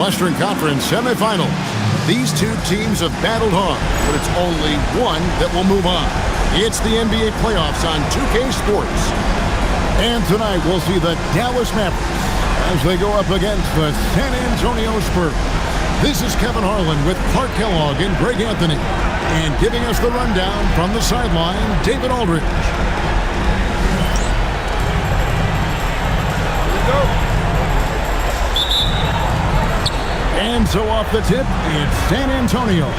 Western Conference Semifinal. These two teams have battled hard, but it's only one that will move on. It's the NBA playoffs on 2K Sports. And tonight we'll see the Dallas Mavericks as they go up against the San Antonio Spurs. This is Kevin Harlan with Clark Kellogg and Greg Anthony. And giving us the rundown from the sideline, David Aldridge. And so off the tip, it's San Antonio.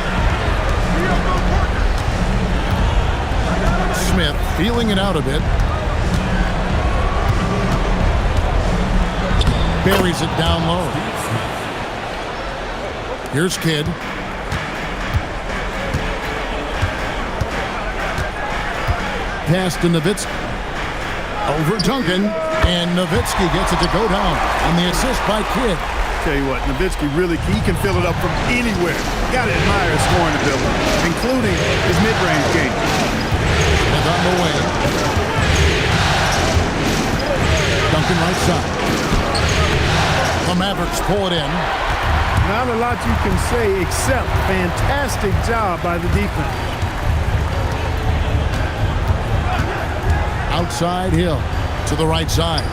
Smith feeling it out a bit. Buries it down low. Here's Kidd. Pass to Nowitzki. Over Duncan. And Nowitzki gets it to go down on the assist by Kidd. Tell you what, Nowitzki he can fill it up from anywhere. Got to admire his scoring ability, including his mid-range game. And on the way. Duncan right side. The Mavericks pull it in. Not a lot you can say except fantastic job by the defense. Outside Hill to the right side.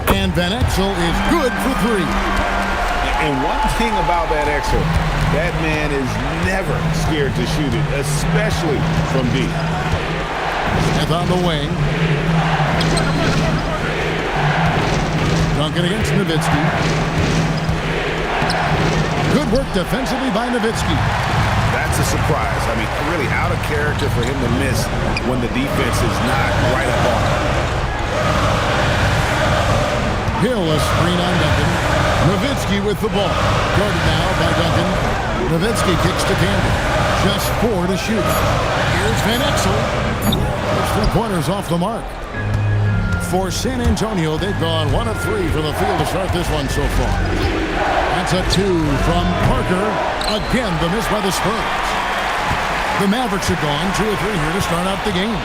And Van Exel is good for three. And one thing about Van Exel, that man is never scared to shoot it, especially from deep. Smith on the wing. Duncan against Nowitzki. Good work defensively by Nowitzki. That's a surprise. I mean, really out of character for him to miss when the defense is not right up on him. Hill a screen on Duncan. Nowitzki with the ball. Guarded now by Duncan. Nowitzki kicks to Camden. Just 4 to shoot. Here's Van Exel. Those 3 pointers off the mark. For San Antonio, they've gone 1 of 3 from the field to start this one so far. That's a 2 from Parker. Again, the miss by the Spurs. The Mavericks are gone 2 of 3 here to start out the game.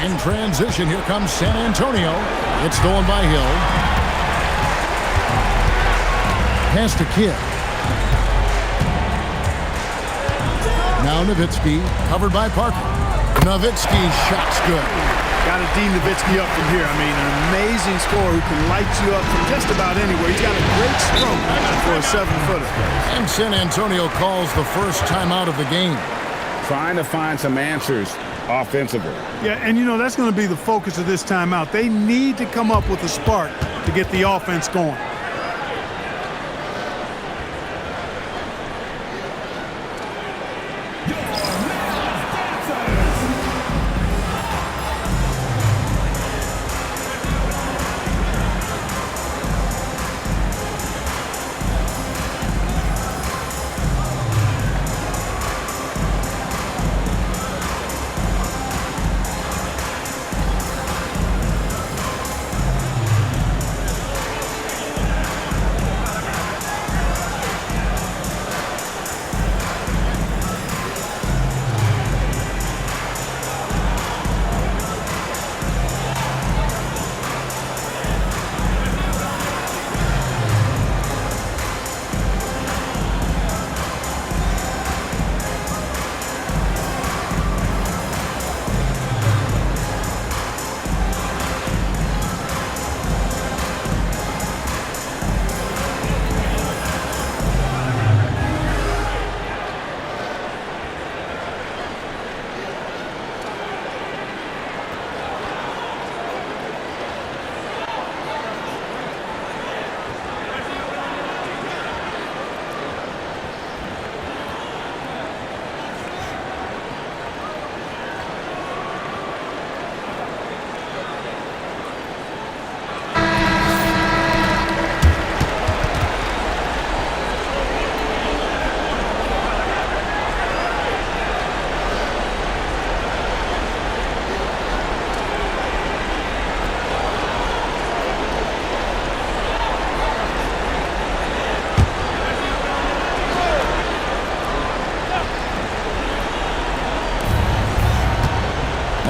In transition, here comes San Antonio. It's stolen by Hill. Pass to Kidd. Now Nowitzki, covered by Parker. Nowitzki's shot's good. Got to D Nowitzki up from here. I mean, an amazing scorer who can light you up from just about anywhere. He's got a great stroke for a 7-footer. And San Antonio calls the first timeout of the game. Trying to find some answers offensively. Yeah, and you know, that's going to be the focus of this timeout. They need to come up with a spark to get the offense going.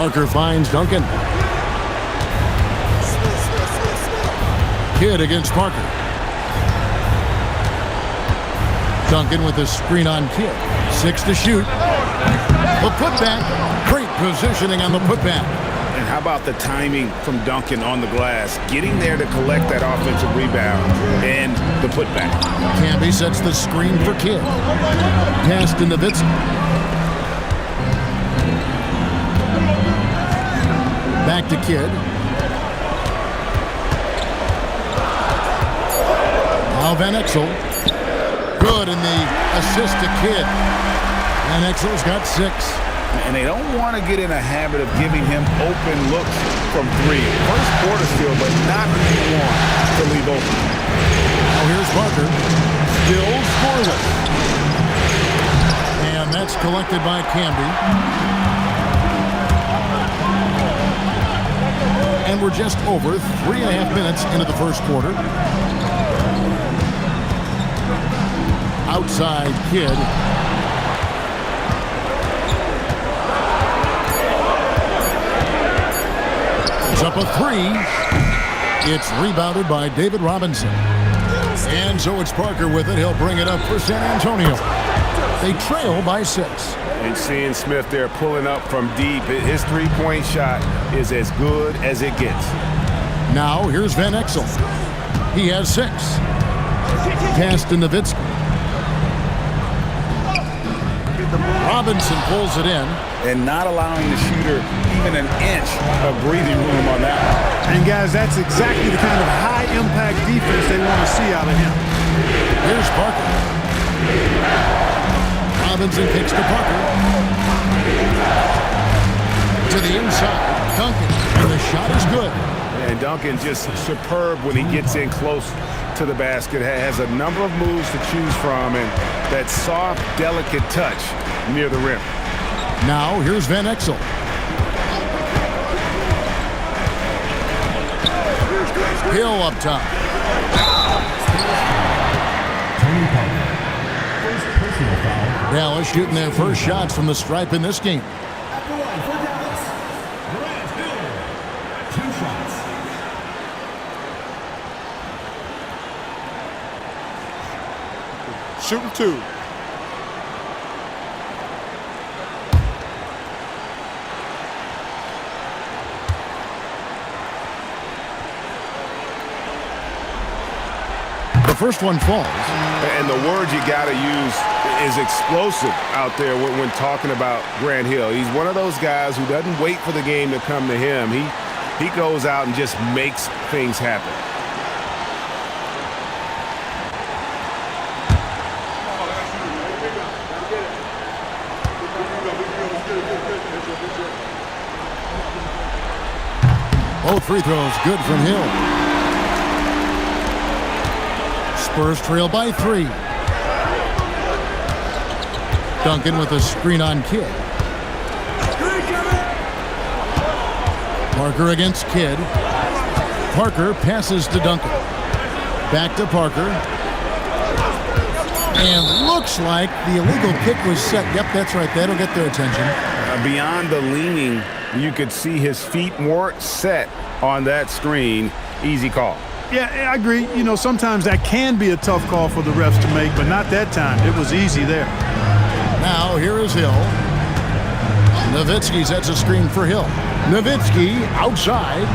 Parker finds Duncan. Kidd against Parker. Duncan with a screen on Kidd. 6 to shoot. The putback. Great positioning on the putback. And how about the timing from Duncan on the glass? Getting there to collect that offensive rebound and the putback. Camby sets the screen for Kidd. Pass to Nowitzki. Back to Kidd. Now Van Exel. Good, and the assist to Kidd. Van Exel's got 6. And they don't want to get in a habit of giving him open looks from 3. First quarter still, but not what you want to leave open. Now here's Parker. Still scoreless. And that's collected by Camby. And we're just over 3.5 minutes into the first quarter. Outside Kidd. It's up a 3. It's rebounded by David Robinson. And so it's Parker with it. He'll bring it up for San Antonio. They trail by 6. And seeing Smith there pulling up from deep, his three-point shot is as good as it gets. Now here's Van Exel. He has 6. Pass to Nowitzki. Robinson pulls it in. And not allowing the shooter even an inch of breathing room on that one. And guys, that's exactly the kind of high-impact defense they want to see out of him. Here's Parker. Robinson kicks to Parker. To the inside. Duncan. And the shot is good. And Duncan just superb when he gets in close to the basket. Has a number of moves to choose from, and that soft, delicate touch near the rim. Now here's Van Exel. Hill up top. Dallas shooting their first shots from the stripe in this game. Shooting 2. The first one falls. And the word you got to use is explosive out there when talking about Grant Hill. He's one of those guys who doesn't wait for the game to come to him. He goes out and just makes things happen. Both free throws good from Hill. Spurs trail by 3. Duncan with a screen on Kidd. Parker against Kidd. Parker passes to Duncan. Back to Parker. And looks like the illegal kick was set. Yep, that's right. That'll get their attention. Beyond the leaning, you could see his feet more set on that screen. Easy call. Yeah, I agree. You know, sometimes that can be a tough call for the refs to make, but not that time. It was easy there. Now here is Hill. Nowitzki sets a screen for Hill. Nowitzki outside.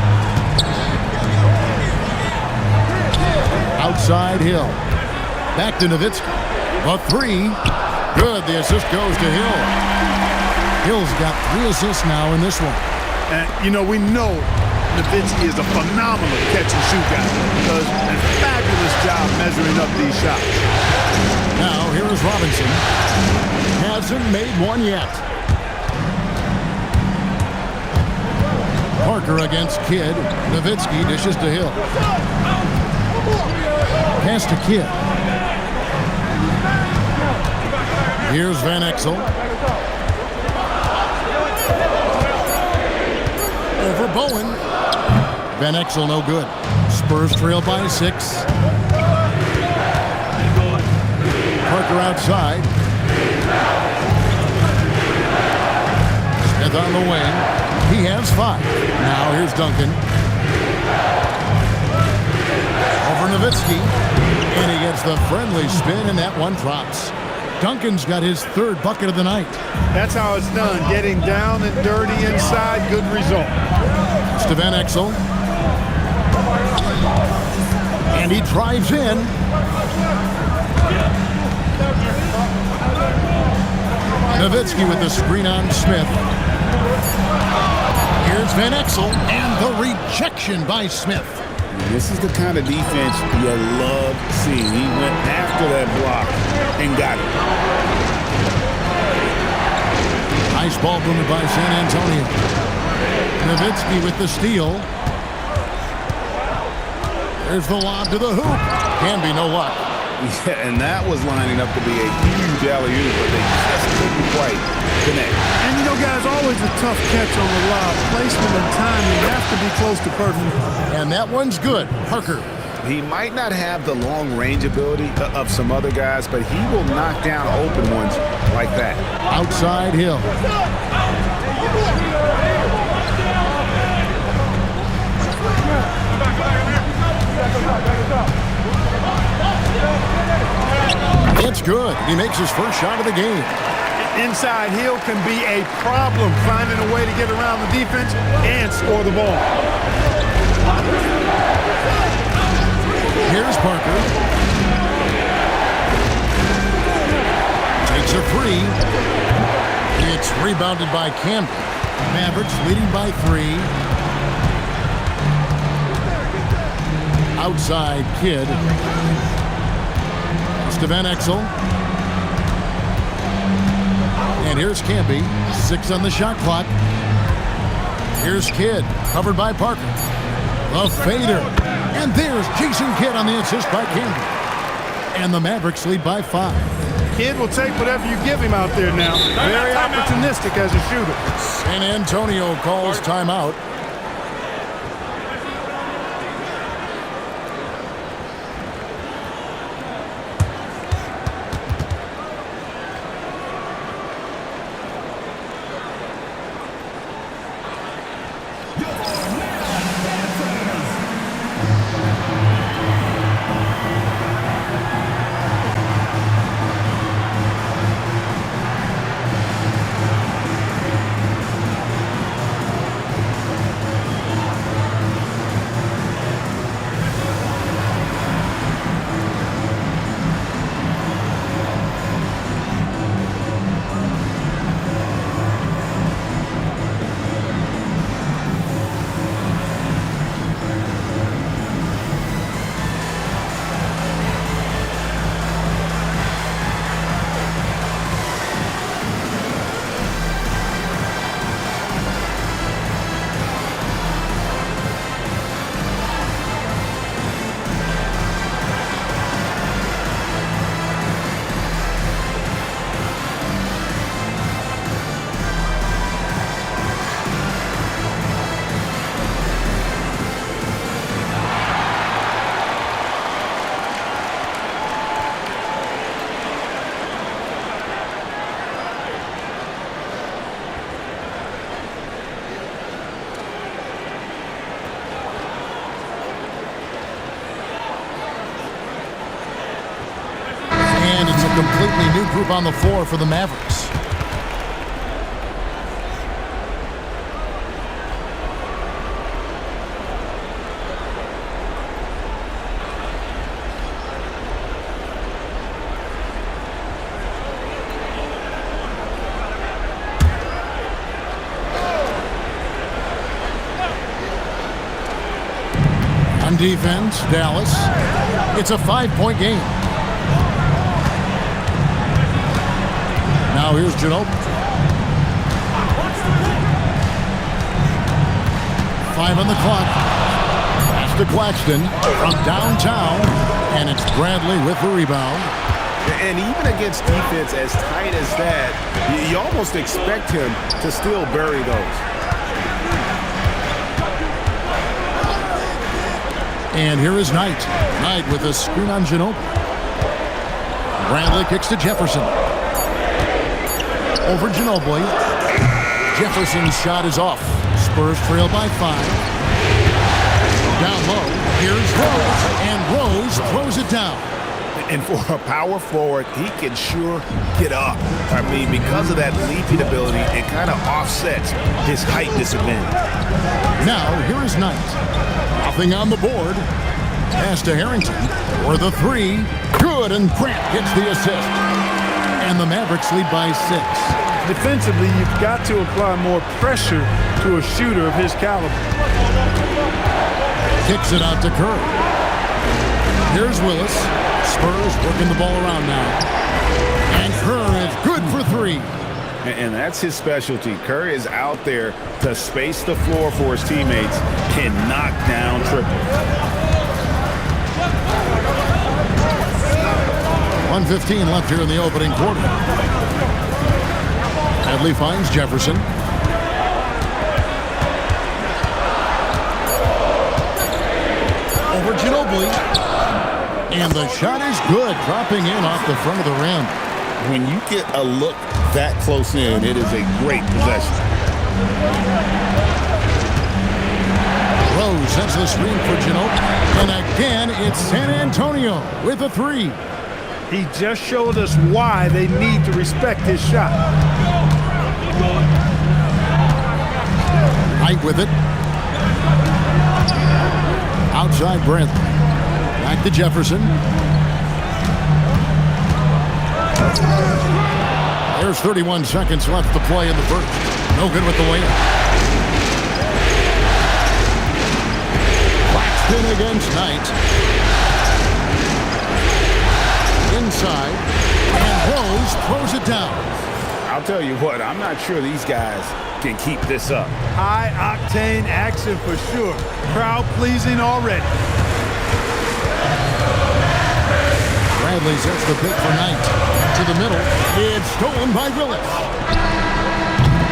Outside Hill. Back to Nowitzki. A 3. Good. The assist goes to Hill. Hill's got 3 assists now in this one. And, you know, we know Nowitzki is a phenomenal catch-and-shoot guy. Does a fabulous job measuring up these shots. Now, here is Robinson. Hasn't made one yet. Parker against Kidd. Nowitzki dishes to Hill. Pass to Kidd. Here's Van Exel. Over Bowen. Van Exel no good. Spurs trail by 6. Parker outside. Smith on the wing. He has 5. Now here's Duncan. Over Nowitzki. And he gets the friendly spin, and that one drops. Duncan's got his third bucket of the night. That's how it's done. Getting down and dirty inside. Good result. Van Exel. And he drives in. Nowitzki with the screen on Smith. Here's Van Exel, and the rejection by Smith. This is the kind of defense you love seeing. He went after that block and got it. Nice ball movement by San Antonio. Nowitzki with the steal. There's the lob to the hoop. Can be no luck. Yeah, and that was lining up to be a huge alley-oop, but they just couldn't quite connect. And you know, guys, always a tough catch on the lob. Placement and timing have to be close to perfect. And that one's good. Parker. He might not have the long-range ability of some other guys, but he will knock down open ones like that. Outside Hill. It's good. He makes his first shot of the game. Inside Hill can be a problem, finding a way to get around the defense and score the ball. Here's Parker. Takes a free. It's rebounded by Campbell. Mavericks leading by 3. Outside Kidd. Van Exel. And here's Campy. 6 on the shot clock. Here's Kidd. Covered by Parker. The fader. And there's Jason Kidd on the assist by Campy. And the Mavericks lead by 5. Kidd will take whatever you give him out there now. Very opportunistic as a shooter. San Antonio calls timeout. Completely new group on the floor for the Mavericks. On defense, Dallas. It's a 5-point game. Now here's Ginobili. 5 on the clock. Pass to Claxton from downtown, and it's Bradley with the rebound. And even against defense as tight as that, you almost expect him to still bury those. And here is Knight. Knight with a screen on Ginobili. Bradley kicks to Jefferson. Over Ginobili. Jefferson's shot is off. Spurs trail by 5. Down low. Here's Rose. And Rose throws it down. And for a power forward, he can sure get up. I mean, because of that leaping ability, it kind of offsets his height disadvantage. Now, here is Knight. Nothing on the board. Pass to Harrington for the three. Good, and Grant gets the assist. And the Mavericks lead by 6. Defensively, you've got to apply more pressure to a shooter of his caliber. Kicks it out to Kerr. Here's Willis. Spurs working the ball around now. And Kerr is good for 3. And that's his specialty. Curry is out there to space the floor for his teammates and knock down triples. 1:15 left here in the opening quarter. Adley finds Jefferson. Over Ginobili. And the shot is good, dropping in off the front of the rim. When you get a look that close in, it is a great possession. Rose sends the screen for Ginobili. And again, it's San Antonio with a 3. He just showed us why they need to respect his shot. Knight with it. Outside Brent. Back to Jefferson. There's 31 seconds left to play in the first. No good with the layup. Claxton against Knight. Inside. And Rose throws it down. I'll tell you what, I'm not sure these guys can keep this up. High-octane action for sure. Crowd-pleasing already. Bradley sets the pick for Knight. To the middle. It's stolen by Willis.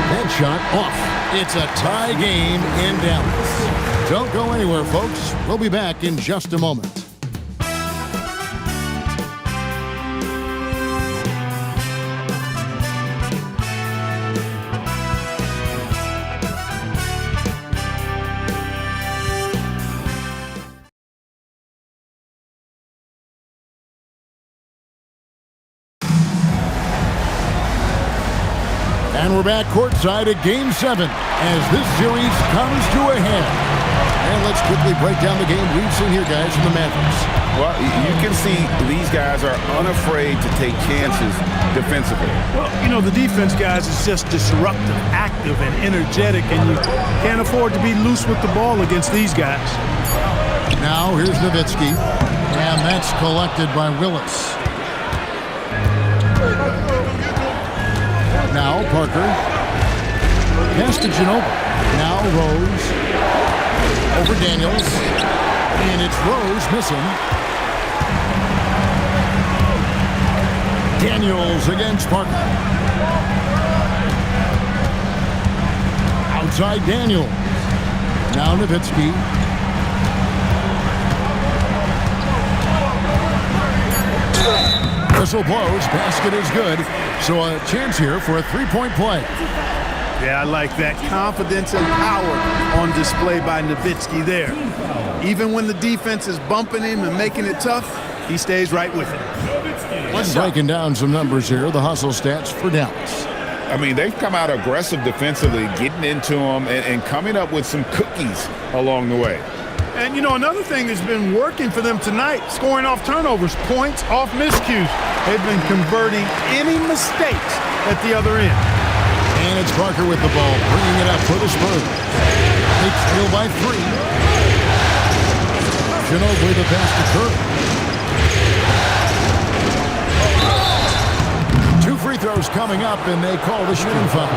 That shot off. It's a tie game in Dallas. Don't go anywhere, folks. We'll be back in just a moment. And we're back courtside at Game 7 as this series comes to a head. And let's quickly break down the game we've seen here, guys, from the Mavericks. Well, you can see these guys are unafraid to take chances defensively. Well, you know, the defense, guys, is just disruptive, active, and energetic, and you can't afford to be loose with the ball against these guys. Now here's Nowitzki, and that's collected by Willis. Now Parker. Pass to Ginobili. Now Rose. Over Daniels. And it's Rose missing. Daniels against Parker. Outside Daniels. Now Nowitzki. Whistle blows. Basket is good. So a chance here for a three-point play. Yeah, I like that. Confidence and power on display by Nowitzki there. Even when the defense is bumping him and making it tough, he stays right with it. Breaking down some numbers here, the hustle stats for Dallas. I mean, they've come out aggressive defensively, getting into them and coming up with some cookies along the way. And, you know, another thing that's been working for them tonight, scoring off turnovers, points off miscues. They've been converting any mistakes at the other end. And it's Parker with the ball, bringing it up for the Spurs. Big steal by 3. Ginobili the pass to Kerr. 2 free throws coming up, and they call the shooting foul.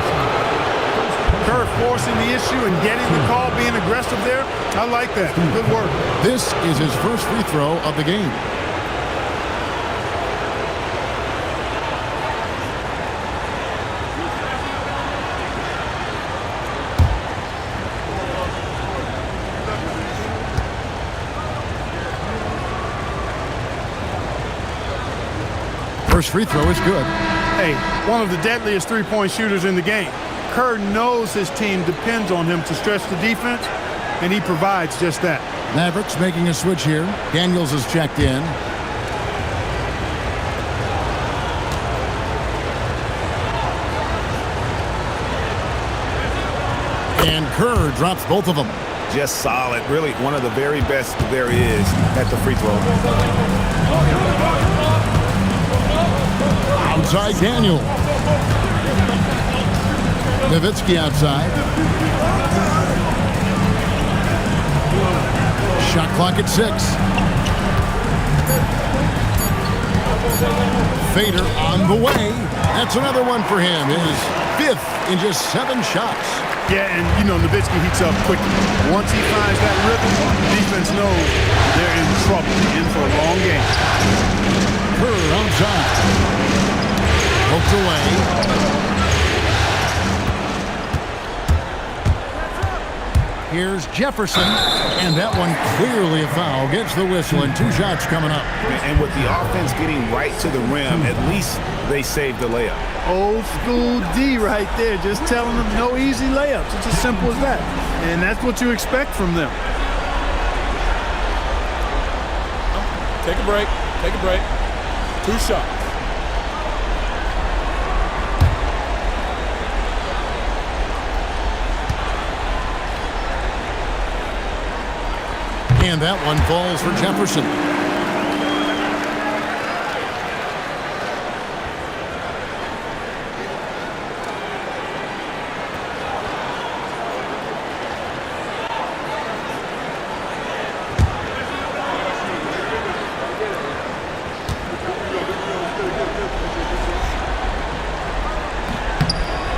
Kerr forcing the issue and getting the call, being aggressive there. I like that. Good work. This is his first free throw of the game. First free throw is good. Hey, one of the deadliest three-point shooters in the game. Kerr knows his team depends on him to stretch the defense, and he provides just that. Mavericks making a switch here. Daniels is checked in. Kerr drops both of them. Just solid. Really one of the very best there is at the free throw. Outside Daniel. Nowitzki outside. Shot clock at 6. Fader on the way. That's another one for him. His 5th in just 7 shots. Yeah, and, Nowitzki heats up quickly. Once he finds that rhythm, defense knows they're in trouble, in for a long game. Kerr outside. Poked away. Here's Jefferson, and that one clearly a foul. Gets the whistle, and 2 shots coming up. And with the offense getting right to the rim, at least they saved the layup. Old school D right there, just telling them no easy layups. It's as simple as that. And that's what you expect from them. Take a break. Take a break. 2 shots. And that one falls for Jefferson.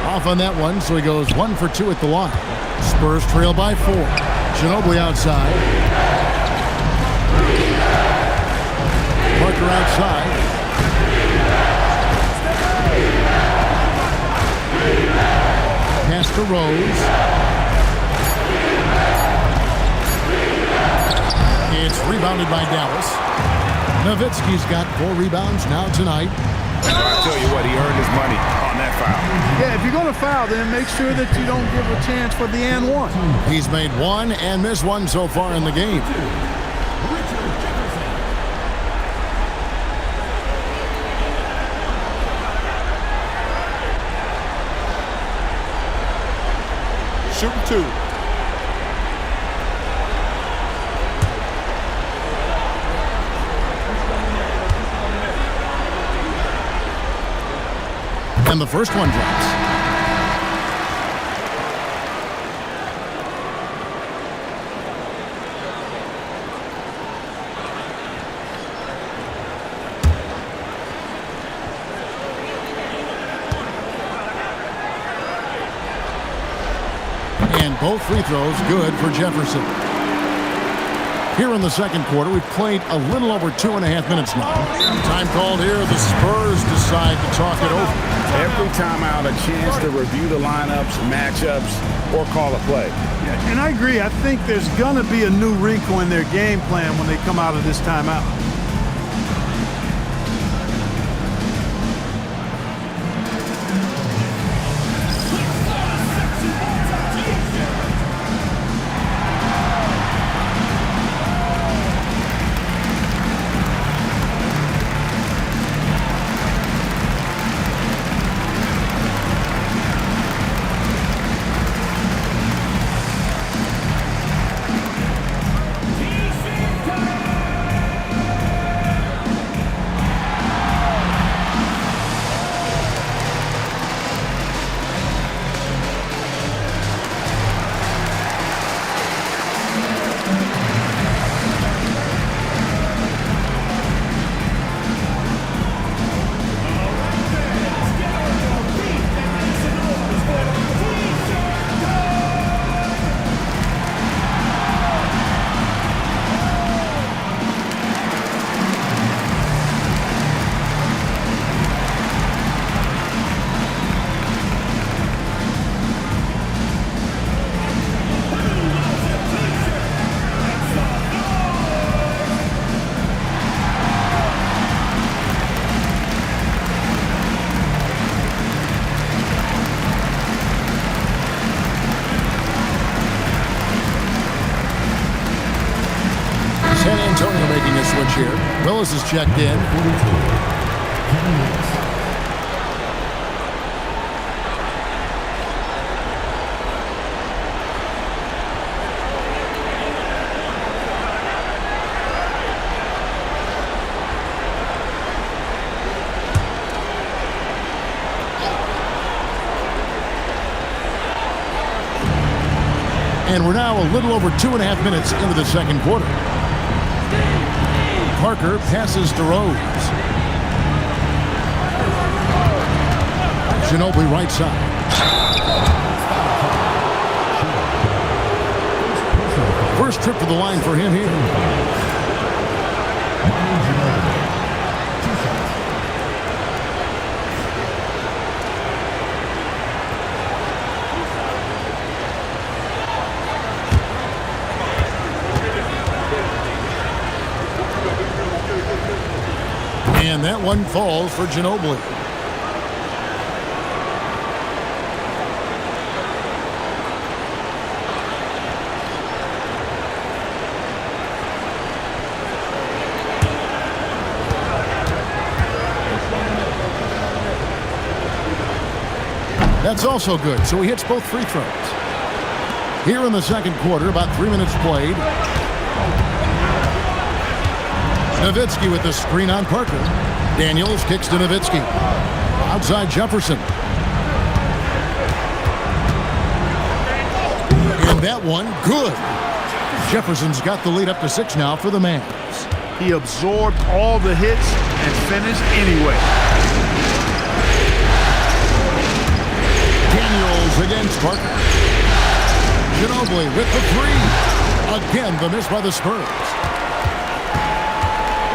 Off on that one, so he goes 1 for 2 at the line. Spurs trail by 4. Ginobili outside. Parker outside. Pass to Rose. It's rebounded by Dallas. Nowitzki's got 4 rebounds now tonight. I tell you what, he earned his money on that foul. Yeah, if you're going to foul, then make sure that you don't give a chance for the and one. He's made 1 and missed 1 so far in the game. Shooting 2. And the first one drops. And both free throws good for Jefferson. Here in the second quarter, we've played a little over 2.5 minutes now. Time called here. The Spurs decide to talk it over. Every timeout, a chance to review the lineups, matchups, or call a play. Yeah, and I agree. I think there's going to be a new wrinkle in their game plan when they come out of this timeout. San Antonio making a switch here. Willis is checked in. And we're now a little over 2.5 minutes into the second quarter. Parker passes to Rose. Ginobili right side. First trip to the line for him here. And that one falls for Ginobili. That's also good, so he hits both free throws. Here in the second quarter, about 3 minutes played. Nowitzki with the screen on Parker. Daniels kicks to Nowitzki. Outside Jefferson. And that one, good. Jefferson's got the lead up to 6 now for the Mavs. He absorbed all the hits and finished anyway. Daniels against Parker. Ginobili with the three. Again, the miss by the Spurs.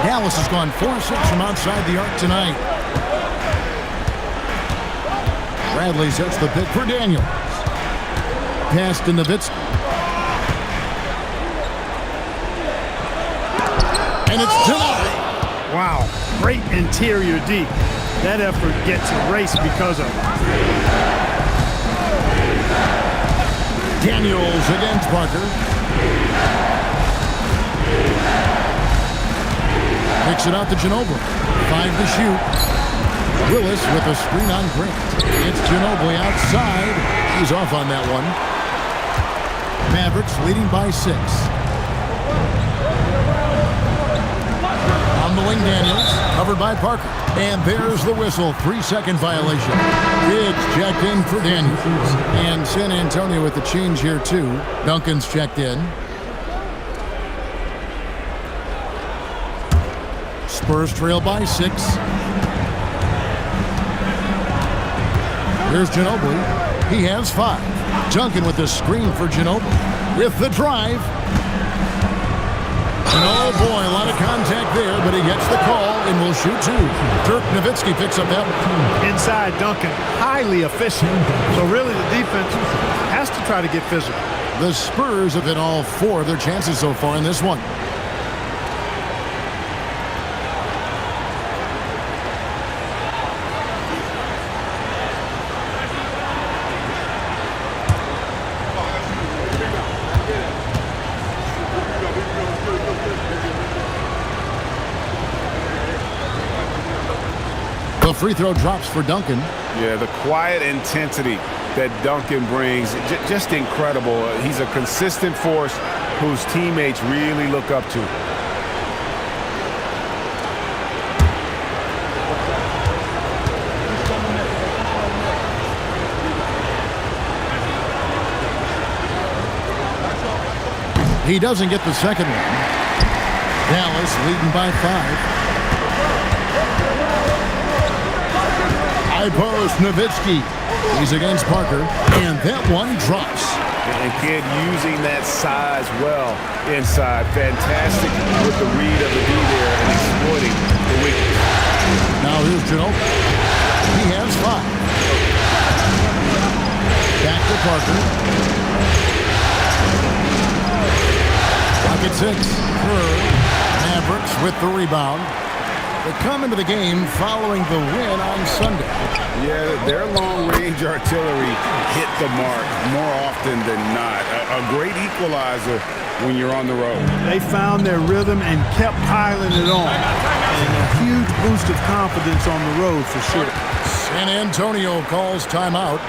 Dallas has gone 4-6 from outside the arc tonight. Bradley sets the pick for Daniels. Pass to Nowitzki. And it's denied. Wow, great interior D. That effort gets erased because of it. Daniels against Parker. Picks it out to Ginobili. 5 to shoot. Willis with a screen on Grant. It's Ginobili outside. He's off on that one. Mavericks leading by 6. On the wing, Daniels. Covered by Parker. And there's the whistle. 3-second violation. It's checked in for Daniels. And San Antonio with the change here, too. Duncan's checked in. Spurs trail by 6. Here's Ginobili. He has 5. Duncan with the screen for Ginobili. With the drive. And oh boy, a lot of contact there, but he gets the call and will shoot 2. Dirk Nowitzki picks up that one. Inside Duncan, highly efficient. So really the defense has to try to get physical. The Spurs have hit all 4 of their chances so far in this one. The free throw drops for Duncan. Yeah, the quiet intensity that Duncan brings, just incredible. He's a consistent force whose teammates really look up to. He doesn't get the second one. Dallas leading by 5. High post, Nowitzki. He's against Parker, and that one drops. And kid using that size well inside. Fantastic with the read of the D there and exploiting the weakness. Now here's Ginobili. He has 5. Back to Parker. Pocket 6. Mavericks with the rebound. They come into the game following the win on Sunday. Yeah, their long-range artillery hit the mark more often than not. A great equalizer when you're on the road. They found their rhythm and kept piling it on. And a huge boost of confidence on the road for sure. San Antonio calls timeout.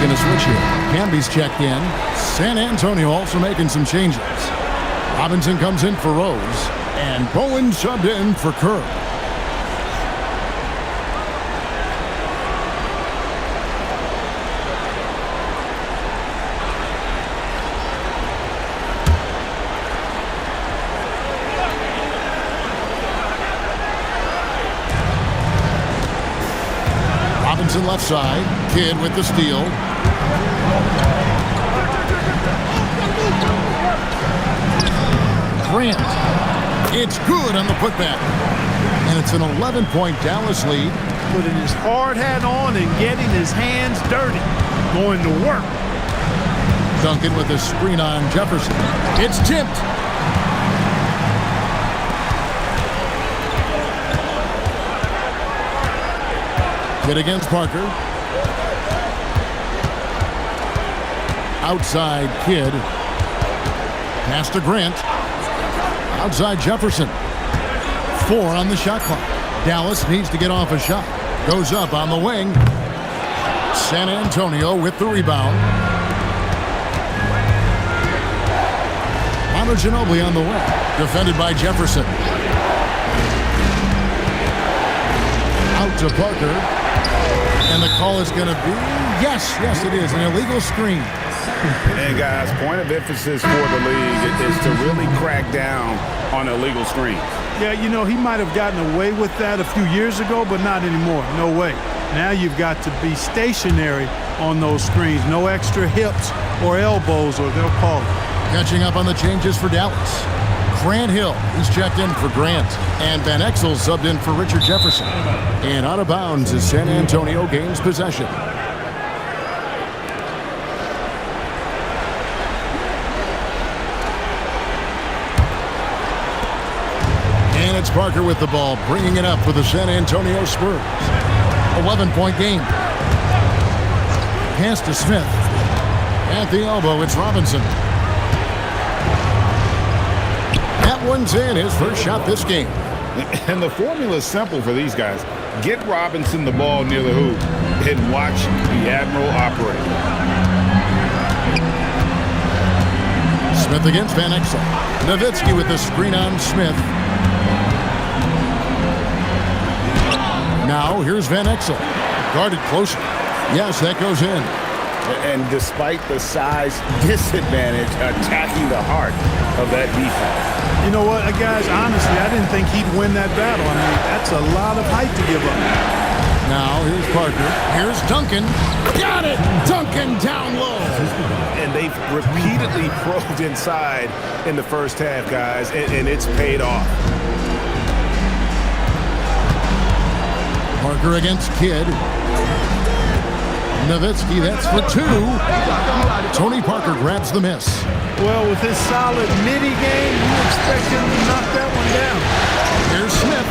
going to switch here. Camby's checked in. San Antonio also making some changes. Robinson comes in for Rose. And Bowen subbed in for Kerr. Robinson left side. Kidd with the steal. Grant. It's good on the putback. And it's an 11-point Dallas lead. Putting his hard hat on and getting his hands dirty. Going to work. Duncan with a screen on Jefferson. It's tipped. Kidd against Parker. Outside Kidd. Pass to Grant. Outside Jefferson. 4 on the shot clock. Dallas needs to get off a shot. Goes up on the wing. San Antonio with the rebound. Manu Ginobili on the wing. Defended by Jefferson. Out to Parker. And the call is going to be, yes, it is, an illegal screen. And guys, point of emphasis for the league is to really crack down on illegal screens. Yeah, you know, he might have gotten away with that a few years ago, but not anymore. No way. Now you've got to be stationary on those screens. No extra hips or elbows, or they'll call it. Catching up on the changes for Dallas. Grant Hill, he's checked in for Grant. And Van Exel subbed in for Richard Jefferson. And out of bounds as San Antonio gains possession. And it's Parker with the ball, bringing it up for the San Antonio Spurs. 11-point game. Pass to Smith. At the elbow, it's Robinson. That one's in, his first shot this game. And the formula is simple for these guys. Get Robinson the ball near the hoop and watch the Admiral operate. Smith against Van Exel. Nowitzki with the screen on Smith. Now here's Van Exel. Guarded closer. Yes, that goes in. And despite the size disadvantage, attacking the heart of that defense. You know what, guys, honestly, I didn't think he'd win that battle. I mean, that's a lot of height to give up. Now here's Parker. Here's Duncan. Got it! Duncan down low. And they've repeatedly probed inside in the first half, guys, and it's paid off. Parker against Kidd. Nowitzki, that's for 2. Tony Parker grabs the miss. Well, with his solid midi game, you expect him to knock that one down. Here's Smith.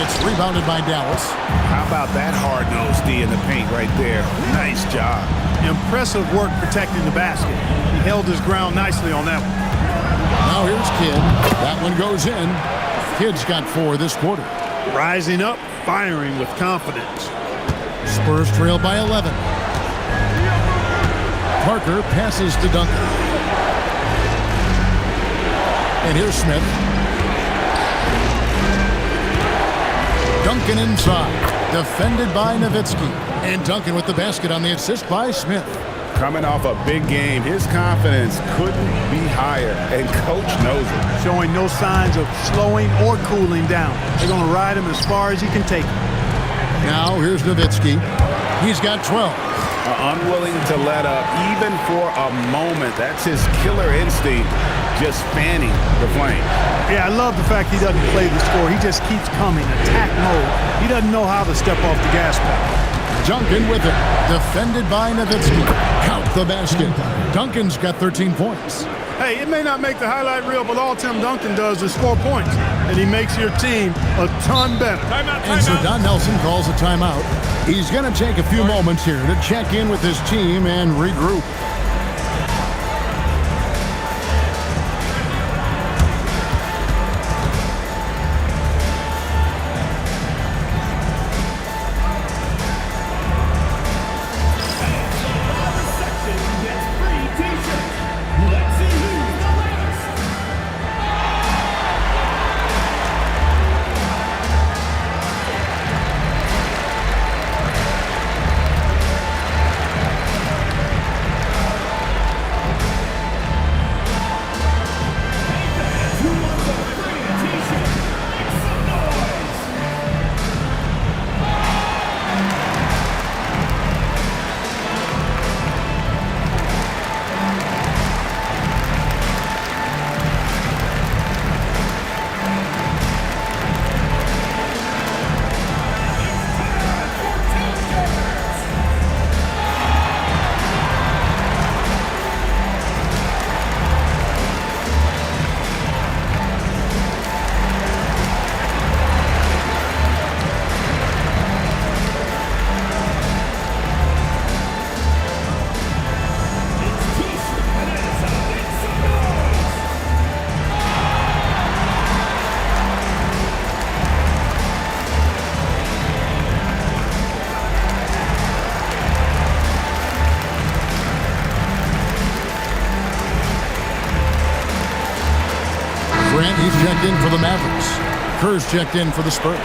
It's rebounded by Dallas. How about that hard-nosed D in the paint right there? Nice job. Impressive work protecting the basket. He held his ground nicely on that one. Now here's Kidd. That one goes in. Kidd's got 4 this quarter. Rising up, firing with confidence. Spurs trail by 11. Parker passes to Duncan. And here's Smith. Duncan inside. Defended by Nowitzki. And Duncan with the basket on the assist by Smith. Coming off a big game, his confidence couldn't be higher, and Coach knows it. Showing no signs of slowing or cooling down. They're going to ride him as far as he can take him. Now here's Nowitzki. He's got 12. Unwilling to let up even for a moment. That's his killer instinct, just fanning the flame. Yeah, I love the fact he doesn't play the score. He just keeps coming, attack mode. He doesn't know how to step off the gas pedal. Duncan with it. Defended by Nowitzki. Count the basket. Duncan's got 13 points. Hey, it may not make the highlight reel, but all Tim Duncan does is score points. And he makes your team a ton better. And so Don Nelson calls a timeout. He's going to take a few moments here to check in with his team and regroup. Grant, he's checked in for the Mavericks. Kerr's checked in for the Spurs.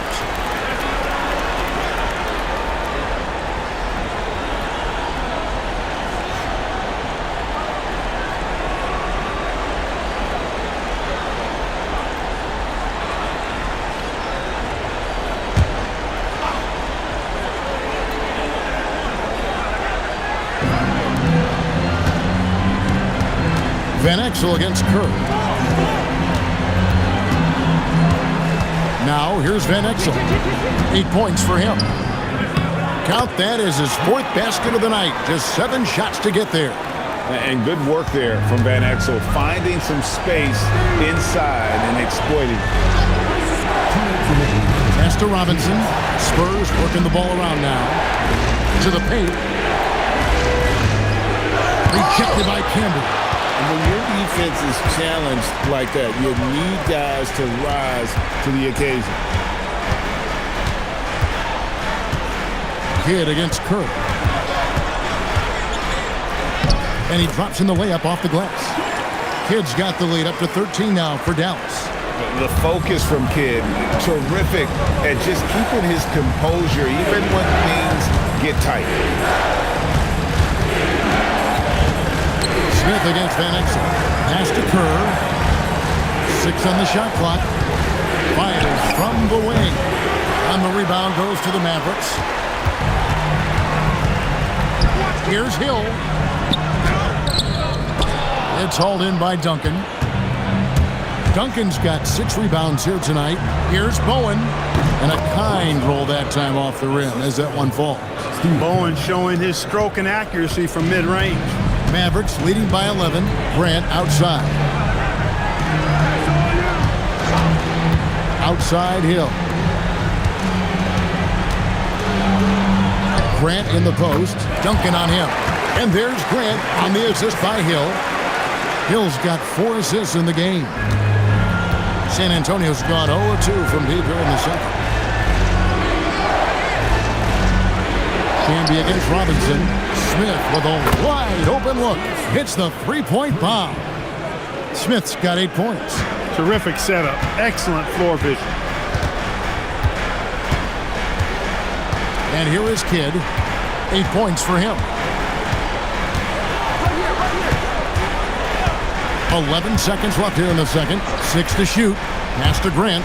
Van Exel against Kerr. Now here's Van Exel. 8 points for him. Count that as his 4th basket of the night. Just 7 shots to get there. And good work there from Van Exel, finding some space inside and exploiting. Pass to Robinson. Spurs working the ball around now. To the paint. Rejected by Campbell. And when your defense is challenged like that, you need guys to rise to the occasion. Kidd against Kerr. And he drops in the layup off the glass. Kidd's got the lead up to 13 now for Dallas. The focus from Kidd, terrific at just keeping his composure even when things get tight. Smith against Van Exel. Pass to Kerr. 6 on the shot clock. Fires from the wing. And the rebound goes to the Mavericks. Here's Hill. It's hauled in by Duncan. Duncan's got 6 rebounds here tonight. Here's Bowen. And a kind roll that time off the rim as that one falls. Bowen showing his stroke and accuracy from mid-range. Mavericks leading by 11. Grant outside. Outside Hill. Grant in the post. Duncan on him. And there's Grant on the assist by Hill. Hill's got 4 assists in the game. San Antonio's gone 0-2 from deep here in the second. Camby against Robinson. Smith with a wide open look. Hits the 3-point bomb. Smith's got 8 points. Terrific setup. Excellent floor vision. And here is Kidd. 8 points for him. 11 seconds left here in the second. 6 to shoot. Pass to Grant.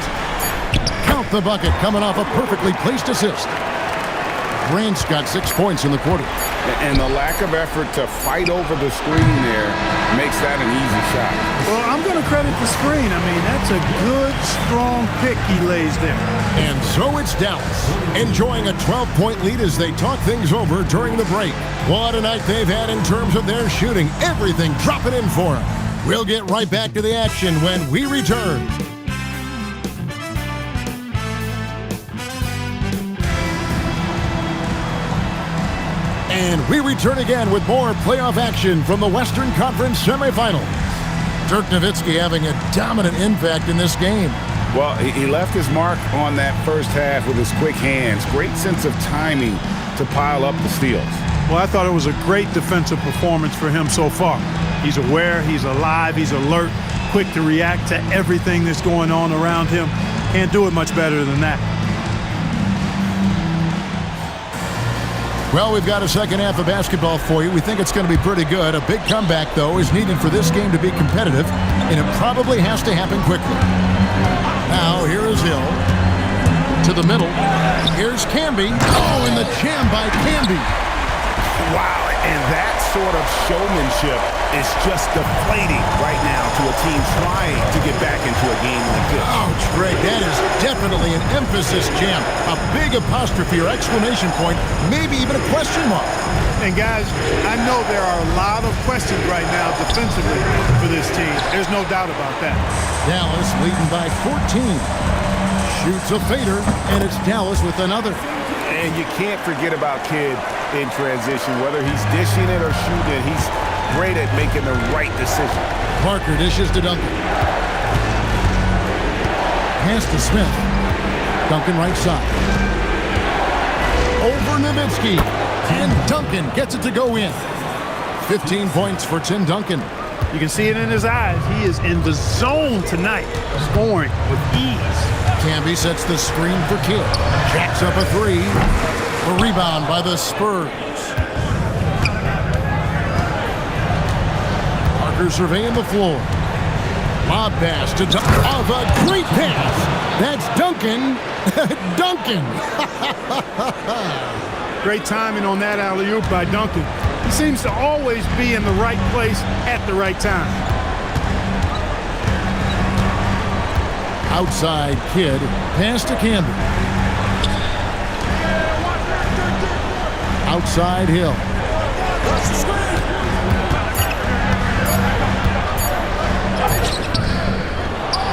Count the bucket coming off a perfectly placed assist. Grant's got 6 points in the quarter. And the lack of effort to fight over the screen there makes that an easy shot. Well, I'm going to credit the screen. I mean, that's a good, strong pick he lays there. And so it's Dallas, enjoying a 12-point lead as they talk things over during the break. What a night they've had in terms of their shooting. Everything dropping in for them. We'll get right back to the action when we return. And we return again with more playoff action from the Western Conference Semifinal. Dirk Nowitzki having a dominant impact in this game. Well, he left his mark on that first half with his quick hands. Great sense of timing to pile up the steals. Well, I thought it was a great defensive performance for him so far. He's aware, he's alive, he's alert, quick to react to everything that's going on around him. Can't do it much better than that. Well, we've got a second half of basketball for you. We think it's going to be pretty good. A big comeback, though, is needed for this game to be competitive, and it probably has to happen quickly. Now, here is Hill. To the middle. Here's Camby. Oh, and the jam by Camby. Wow, and that sort of showmanship is just deflating right now to a team trying to get back into a game like this. Oh, Trey, that is definitely an emphasis jam. A big apostrophe or exclamation point, maybe even a question mark. And guys, I know there are a lot of questions right now defensively for this team. There's no doubt about that. Dallas leading by 14. Shoots a fader, and it's Dallas with another. And you can't forget about Kidd in transition. Whether he's dishing it or shooting it, he's great at making the right decision. Parker dishes to Duncan. Pass to Smith. Duncan right side. Over Nowitzki. And Duncan gets it to go in. 15 points for Tim Duncan. You can see it in his eyes. He is in the zone tonight, scoring with ease. Camby sets the screen for Kidd. Jacks up a three. A rebound by the Spurs. Parker surveying the floor. Lob pass to a great pass. That's Duncan. Duncan. Great timing on that alley-oop by Duncan. He seems to always be in the right place at the right time. Outside Kidd. Pass to Camby. Outside Hill.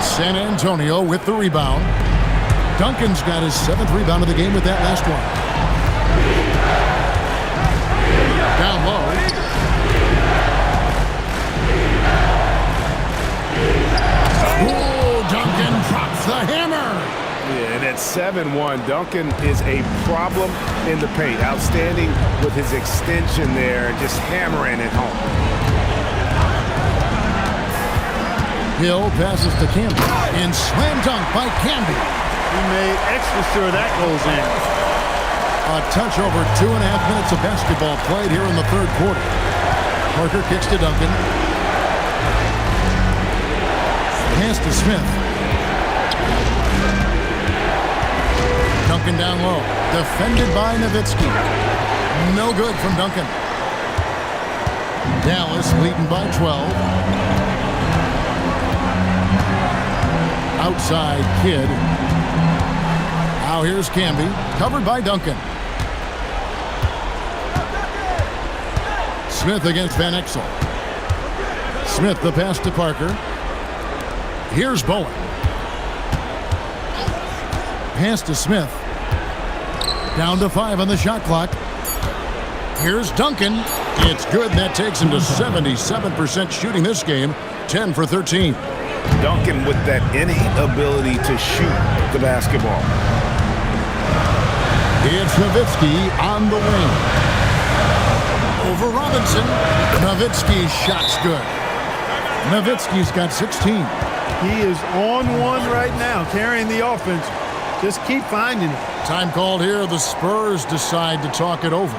San Antonio with the rebound. Duncan's got his 7th rebound of the game with that last one. Down low. Oh, Duncan drops the hammer. Yeah, and at 7-1, Duncan is a problem in the paint. Outstanding with his extension there and just hammering it home. Hill passes to Camby. And slam dunk by Camby. He made extra sure that goes in. A touch over 2.5 minutes of basketball played here in the third quarter. Parker kicks to Duncan. Pass to Smith. Duncan down low. Defended by Nowitzki. No good from Duncan. Dallas leading by 12. Outside Kidd. Now here's Camby. Covered by Duncan. Smith against Van Exel. Smith the pass to Parker. Here's Bowen. Pass to Smith. Down to 5 on the shot clock. Here's Duncan. It's good. That takes him to 77% shooting this game. 10 for 13. Duncan with that innate ability to shoot the basketball. It's Nowitzki on the wing. Over Robinson. Nowitzki's shot's good. Nowitzki's got 16. He is on one right now, carrying the offense. Just keep finding it. Time called here. The Spurs decide to talk it over.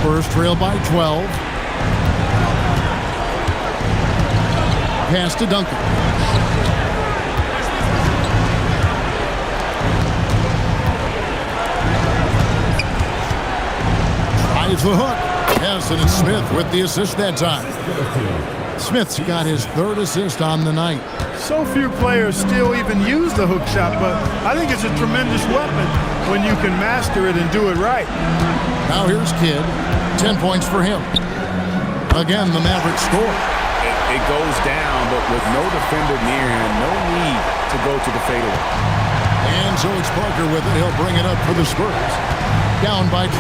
Spurs trail by 12. Pass to Duncan. Tries the hook. Yes, and it's Smith with the assist that time. Smith's got his 3rd assist on the night. So few players still even use the hook shot, but I think it's a tremendous weapon when you can master it and do it right. Now here's Kidd. 10 points for him. Again, the Mavericks score. It goes down, but with no defender near him, no need to go to the fadeaway. And so it's Parker with it. He'll bring it up for the Spurs. Down by 12.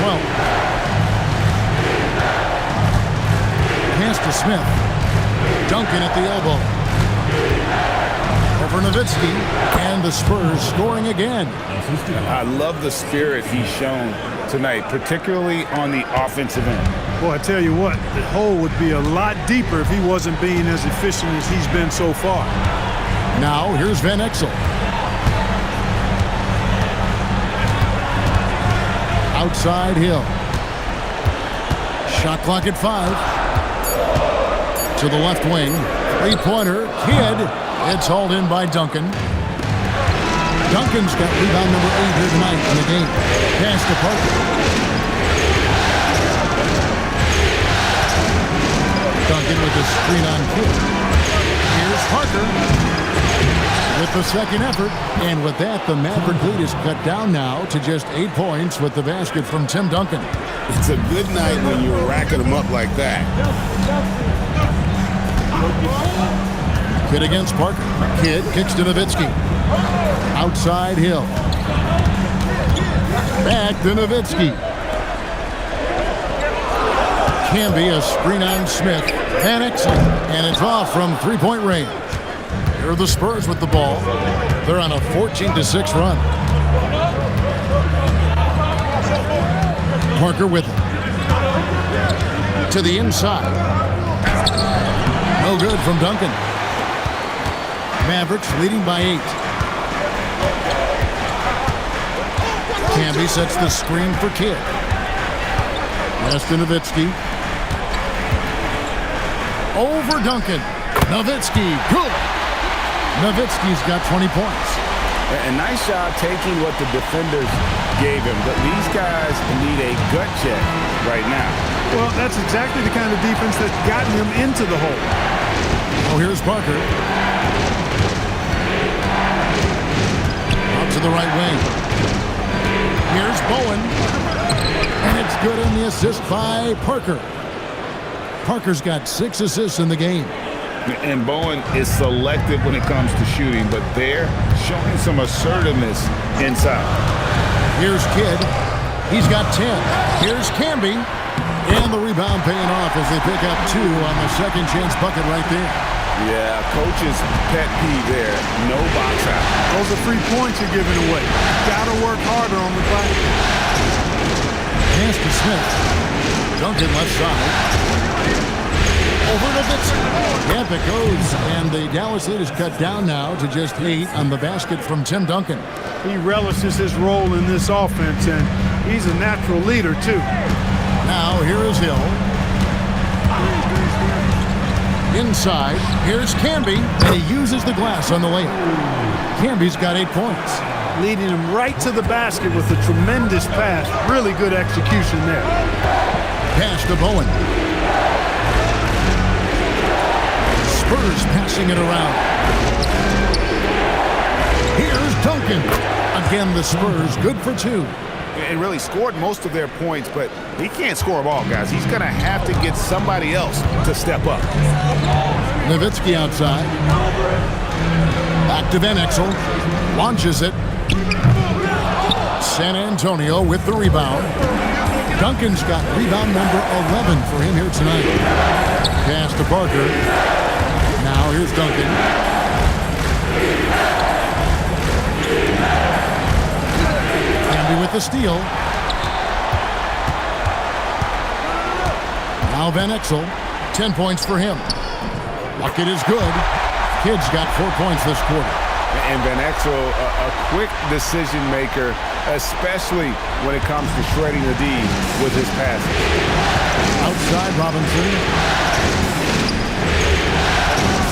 Pass to Smith. Duncan at the elbow. Over Nowitzki. And the Spurs scoring again. I love the spirit he's shown tonight, particularly on the offensive end. Well, I tell you what, the hole would be a lot deeper if he wasn't being as efficient as he's been so far. Now here's Van Exel. Outside Hill. Shot clock at 5. To the left wing. Three-pointer. Kidd. It's hauled in by Duncan. Duncan's got rebound number 8 here tonight in the game. Pass to Parker. Duncan with the screen on Kidd. Here's Parker with the second effort. And with that, the Maverick lead is cut down now to just 8 points with the basket from Tim Duncan. It's a good night when you're racking them up like that. Kidd against Parker. Kidd kicks to Nowitzki. Outside Hill. Back to Nowitzki. Camby, a screen on Smith. Van Exel. And it's off from three-point range. Here are the Spurs with the ball. They're on a 14-6 run. Parker with it. To the inside. No good from Duncan. Mavericks leading by 8. Camby sets the screen for Kidd. Pass to Nowitzki. Over Duncan. Nowitzki. Good. Nowitzki's got 20 points. A nice job taking what the defenders gave him, but these guys need a gut check right now. Well, that's exactly the kind of defense that's gotten him into the hole. Oh, here's Parker. Out to the right wing. Here's Bowen. And it's good in the assist by Parker. Parker's got 6 assists in the game. And Bowen is selective when it comes to shooting, but they're showing some assertiveness inside. Here's Kidd. He's got 10. Here's Camby. And the rebound paying off as they pick up 2 on the second chance bucket right there. Yeah, coach's pet peeve there. No box out. Those are 3 points you're giving away. Gotta work harder on the glass. Pass to Smith. Duncan left side. Over Nowitzki. Yep, it goes. And the Dallas lead is cut down now to just 8 on the basket from Tim Duncan. He relishes his role in this offense, and he's a natural leader, too. Now, here is Hill. Inside, here's Camby, and he uses the glass on the layup. Camby's got 8 points. Leading him right to the basket with a tremendous pass. Really good execution there. Pass to Bowen. Spurs passing it around. Here's Duncan. Again, the Spurs good for 2. And really scored most of their points, but he can't score them all, guys. He's going to have to get somebody else to step up. Nowitzki outside. Back to Van Exel. Launches it. San Antonio with the rebound. Duncan's got rebound number 11 for him here tonight. Pass to Parker. Now here's Duncan. Camby with the steal. Now Van Exel. 10 points for him. Bucket is good. Kidd's got 4 points this quarter. And Van Exel, a quick decision maker, especially when it comes to shredding the D with his passes. Outside Robinson.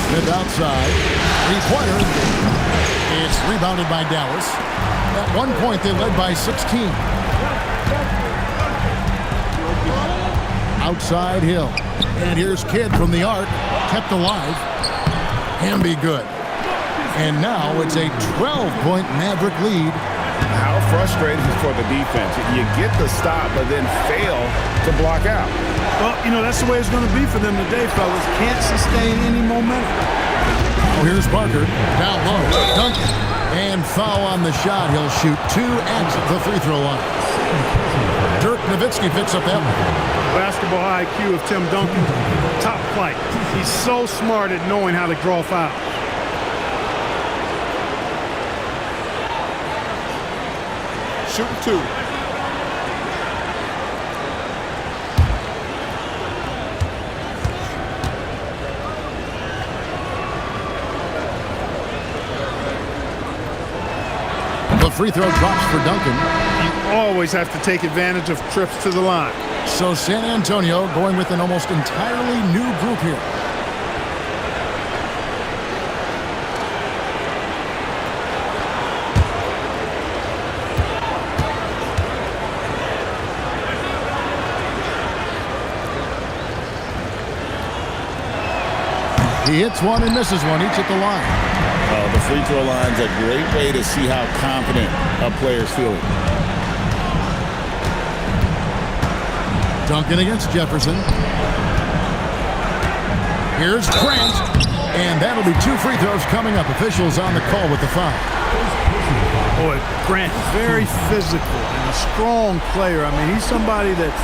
Smith outside. Three-pointer. It's rebounded by Dallas. At one point, they led by 16. Outside Hill. And here's Kidd from the arc. Kept alive. Camby good. And now it's a 12-point Maverick lead How frustrating for the defense. You get the stop, but then fail to block out. Well, you know, that's the way it's going to be for them today, fellas. Can't sustain any momentum. Oh, here's Parker. Down low. Duncan. And foul on the shot. He'll shoot 2 at the free throw line. Dirk Nowitzki picks up that one. Basketball IQ of Tim Duncan, top flight. He's so smart at knowing how to draw fouls. Shooting 2. The free throw drops for Duncan. You always have to take advantage of trips to the line. So San Antonio going with an almost entirely new group here. He hits one and misses one, each at the line. The free throw line's a great way to see how confident a player's feeling. Duncan against Jefferson. Here's Grant. And that'll be 2 free throws coming up. Officials on the call with the foul. Boy, Grant, very physical and a strong player. I mean, he's somebody that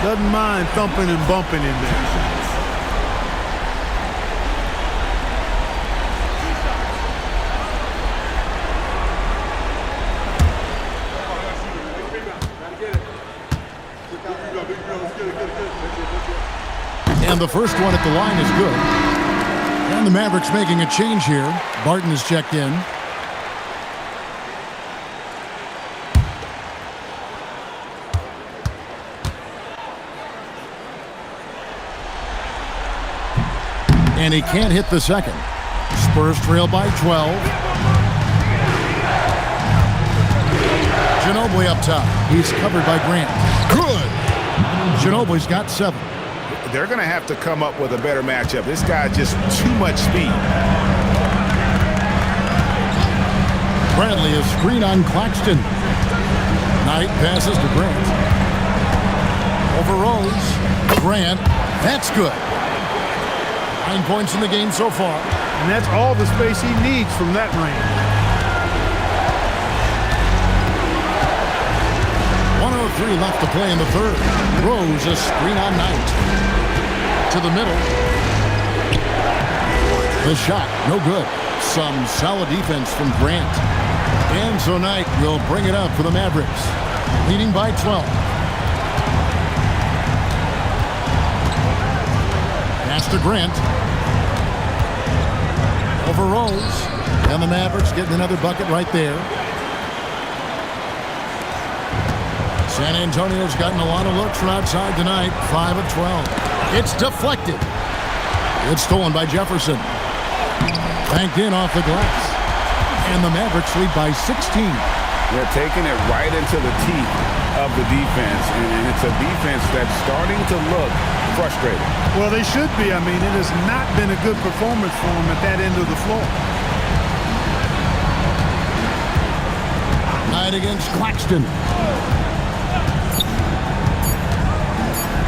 doesn't mind thumping and bumping in there. And the first one at the line is good. And the Mavericks making a change here. Barton is checked in. And he can't hit the second. Spurs trail by 12. Ginobili up top. He's covered by Grant. Good. Ginobili's got 7. They're going to have to come up with a better matchup. This guy just too much speed. Bradley, a screen on Claxton. Knight passes to Grant. Over Rose. Grant. That's good. 9 points in the game so far. And that's all the space he needs from that range. 1:03 left to play in the third. Rose, a screen on Knight. To the middle. The shot, no good. Some solid defense from Grant. And so Knight will bring it up for the Mavericks. Leading by 12. Pass to Grant. Over Rose. And the Mavericks getting another bucket right there. San Antonio's gotten a lot of looks from outside tonight. 5 of 12. It's deflected. It's stolen by Jefferson. Banked in off the glass. And the Mavericks lead by 16. They're taking it right into the teeth of the defense. And it's a defense that's starting to look frustrated. Well, they should be. I mean, it has not been a good performance for them at that end of the floor. Knight against Claxton.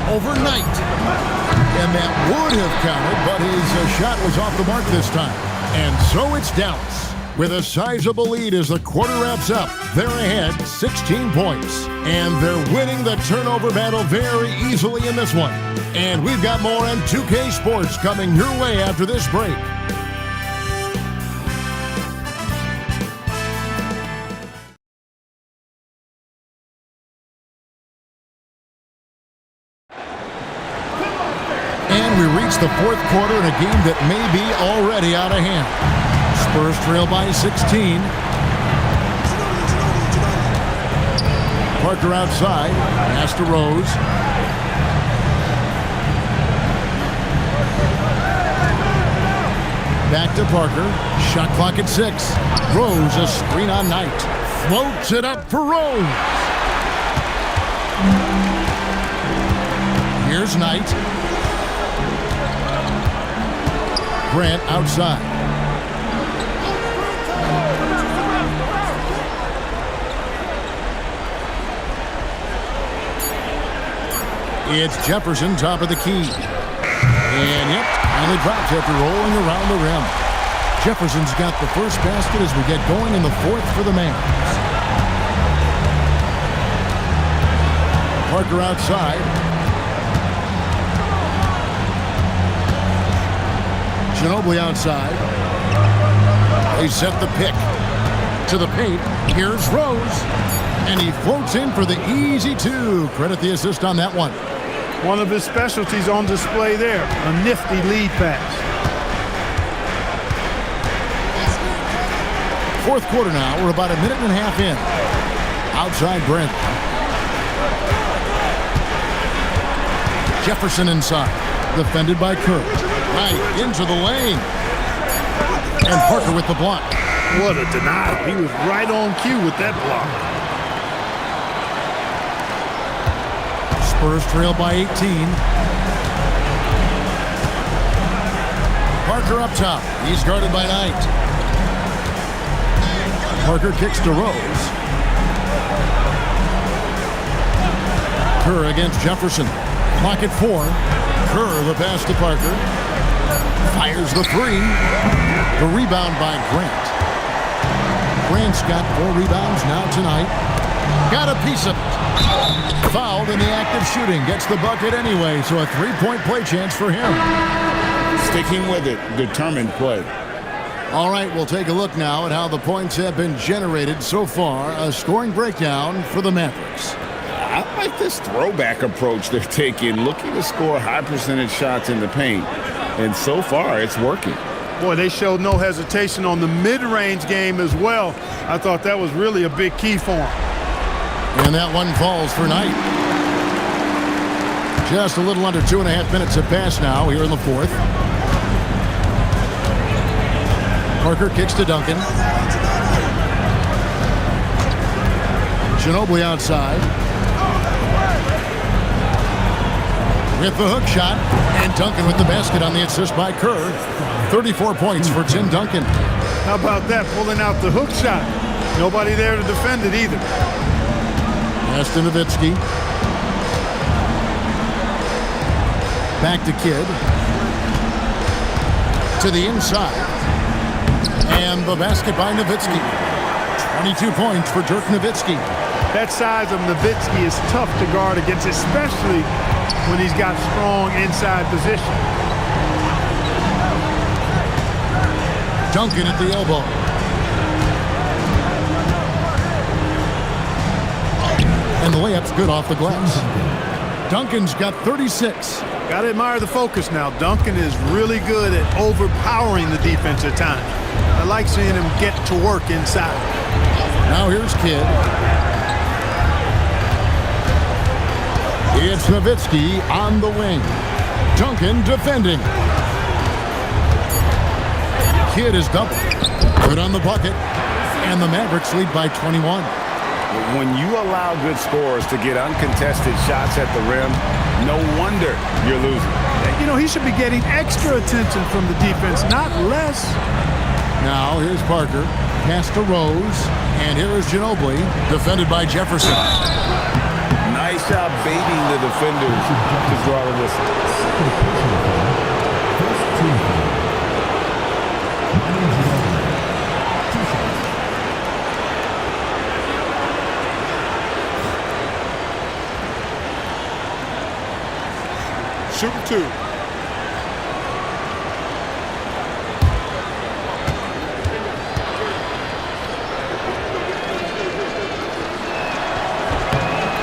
Overnight. And that would have counted, but his shot was off the mark this time. And so it's Dallas with a sizable lead as the quarter wraps up. They're ahead 16 points. And they're winning the turnover battle very easily in this one. And we've got more on 2K Sports coming your way after this break. And we reach the fourth quarter in a game that may be already out of hand. Spurs trail by 16. Parker outside. Pass to Rose. Back to Parker. Shot clock at 6. Rose, a screen on Knight. Floats it up for Rose. Here's Knight. Grant outside. It's Jefferson, top of the key. And, yep, finally drops after rolling around the rim. Jefferson's got the first basket as we get going in the fourth for the Mavericks. Parker outside. Ginobili outside. They set the pick to the paint. Here's Rose. And he floats in for the easy two. Credit the assist on that one. One of his specialties on display there. A nifty lead pass. Fourth quarter now. We're about a minute and a half in. Outside Brent. Jefferson inside. Defended by Kerr. Right into the lane. And Parker with the block. What a denial. He was right on cue with that block. Spurs trail by 18. Parker up top. He's guarded by Knight. Parker kicks to Rose. Kerr against Jefferson. Clock at 4. Kerr the pass to Parker. Fires the three. The rebound by Grant. Grant's got 4 rebounds now tonight. Got a piece of it. Fouled in the act of shooting. Gets the bucket anyway, so a 3-point play chance for him. Sticking with it. Determined play. All right, we'll take a look now at how the points have been generated so far. A scoring breakdown for the Mavericks. I like this throwback approach they're taking, looking to score high percentage shots in the paint. And so far, it's working. Boy, they showed no hesitation on the mid-range game as well. I thought that was really a big key for them. And that one falls for Knight. Just a little under 2.5 minutes have passed now here in the fourth. Parker kicks to Duncan. Ginobili outside. With the hook shot. And Duncan with the basket on the assist by Kerr. 34 points for Tim Duncan. How about that, pulling out the hook shot? Nobody there to defend it either. Pass to Nowitzki. Back to Kidd. To the inside. And the basket by Nowitzki. 22 points for Dirk Nowitzki. That size of Nowitzki is tough to guard against, especially when he's got strong inside position. Duncan at the elbow. And the layup's good off the glass. Duncan's got 36. Got to admire the focus now. Duncan is really good at overpowering the defense at times. I like seeing him get to work inside. Now here's Kidd. It's Nowitzki on the wing. Duncan defending. Kidd is doubled. Good on the bucket. And the Mavericks lead by 21. When you allow good scorers to get uncontested shots at the rim, no wonder you're losing. You know, he should be getting extra attention from the defense, not less. Now here's Parker. Pass to Rose. And here is Ginobili, defended by Jefferson. Nice job baiting the defenders to draw the whistle. Shooting 2.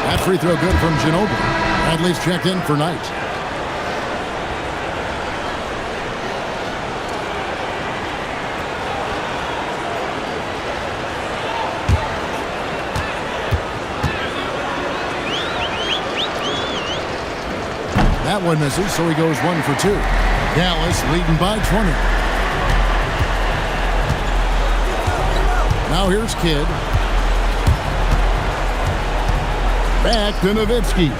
That free throw good from Ginobili. Bradley's checked in for Knight. That one misses, so he goes 1 for 2. Dallas leading by 20. Now here's Kidd. Back to Nowitzki.